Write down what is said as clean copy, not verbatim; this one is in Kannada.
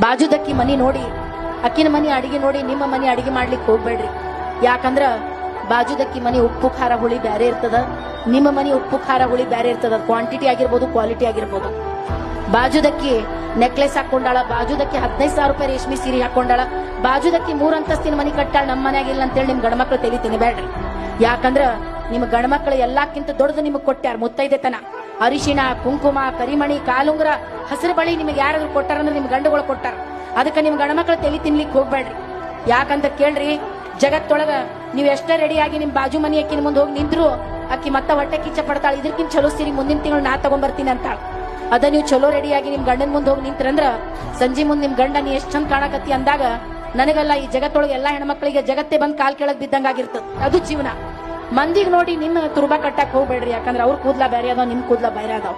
ಬಾಜುದಕ್ಕಿ ಮನಿ ನೋಡಿ ಅಕ್ಕಿನ ಮನಿ ಅಡಿಗೆ ನೋಡಿ ನಿಮ್ಮ ಮನಿ ಅಡಿಗೆ ಮಾಡ್ಲಿಕ್ಕೆ ಹೋಗ್ಬೇಡ್ರಿ. ಯಾಕಂದ್ರ ಬಾಜುದಕ್ಕಿ ಮನಿ ಉಪ್ಪು ಖಾರ ಹುಳಿ ಬ್ಯಾರೆ ಇರ್ತದ, ನಿಮ್ಮ ಮನಿ ಉಪ್ಪು ಖಾರ ಹುಳಿ ಬ್ಯಾರೆ ಇರ್ತದ. ಕ್ವಾಂಟಿಟಿ ಆಗಿರ್ಬೋದು, ಕ್ವಾಲಿಟಿ ಆಗಿರ್ಬೋದು. ಬಾಜುದಕ್ಕಿ ನೆಕ್ಲೆಸ್ ಹಾಕೊಂಡಾಳ, ಬಾಜುದಕ್ಕಿ 15,000 ರೂಪಾಯಿ ರೇಷ್ಮೆ ಸೀರೆ ಹಾಕೊಂಡಾಳ, ಬಾಜುದಕ್ಕಿ 3 ಅಂತಸ್ತಿನ ಮನಿ ಕಟ್ಟಾಳ, ನಮ್ಮ ಮನ್ಯಾಗ ಇಲ್ಲ ಅಂತೇಳಿ ನಿಮ್ ಗಂಡ್ಮಕ್ಳು ತಲೆ ತಿನ್ನಬೇಡ್ರಿ. ಯಾಕಂದ್ರ ನಿಮ್ ಗಂಡ್ಮಕ್ಳು ಎಲ್ಲಕ್ಕಿಂತ ದೊಡ್ಡದು ನಿಮಗ್ ಕೊಟ್ಟಾರ ಮುತ್ತೈದೆತನ. ಅರಿಶಿಣ, ಕುಂಕುಮ, ಕರಿಮಣಿ, ಕಾಲುಂಗ್ರ, ಹಸಿರು ಬಳಿ ನಿಮಗೆ ಯಾರಾದ್ರೂ ಕೊಟ್ಟಾರಂದ್ರೆ ನಿಮ್ ಗಂಡುಗಳು ಕೊಟ್ಟಾರ. ಅದಕ್ಕೆ ನಿಮ್ ಗಂಡ್ಮಕ್ಳು ತಲೆ ತಿನ್ಲಿಕ್ಕೆ ಹೋಗ್ಬೇಡ್ರಿ. ಯಾಕಂತ ಕೇಳ್ರಿ, ಜಗತ್ತೊಳಗ ನೀವ್ ಎಷ್ಟೇ ರೆಡಿಯಾಗಿ ನಿಮ್ ಬಾಜು ಮನಿ ಅಕ್ಕಿನ ಮುಂದೆ ಹೋಗಿ ನಿಂದ್ರು ಅಕ್ಕಿ ಮತ್ತ ಹೊಟ್ಟೆ ಕಿಚ್ಚ ಪಡ್ತಾಳ, ಇದಕ್ಕಿಂತ ಚಲೋ ಸೀರೆ ಮುಂದಿನ ತಿಂಗಳು ನಾ ತಗೊಂಡ್ಬರ್ತೀನಿ ಅಂತಾಳ. ಅದ ನೀವು ಚಲೋ ರೆಡಿಯಾಗಿ ನಿಮ್ ಗಂಡನ ಮುಂದೆ ಹೋಗಿ ನಿಂತ್ರಂದ್ರ ಸಂಜೆ ಮುಂದೆ ನಿಮ್ ಗಂಡ ನೀ ಎಷ್ಟ್ ಚಂದ ಕಾಣಕತ್ತಿ ಅಂದಾಗ ನನಗಲ್ಲ, ಈ ಜಗತ್ತೊಳಗೆ ಎಲ್ಲಾ ಹೆಣ್ಮಕ್ಳಿಗೆ ಜಗತ್ತೇ ಬಂದ್ ಕಾಲ್ ಕೆಳಗ್ ಬಿದ್ದಂಗಾಗಿರ್ತದ. ಅದು ಜೀವನ. ಮಂದಿಗ್ ನೋಡಿ ನಿಮ್ಮ ತುರ್ಬಾ ಕಟ್ಟಕ್ ಹೋಗ್ಬೇಡ್ರಿ. ಯಾಕಂದ್ರೆ ಅವ್ರ ಕೂದ್ಲ ಬೇರೆ ಅದಾವ, ನಿಮ್ ಕೂದ್ಲ ಬೇರೆ ಅದಾವ.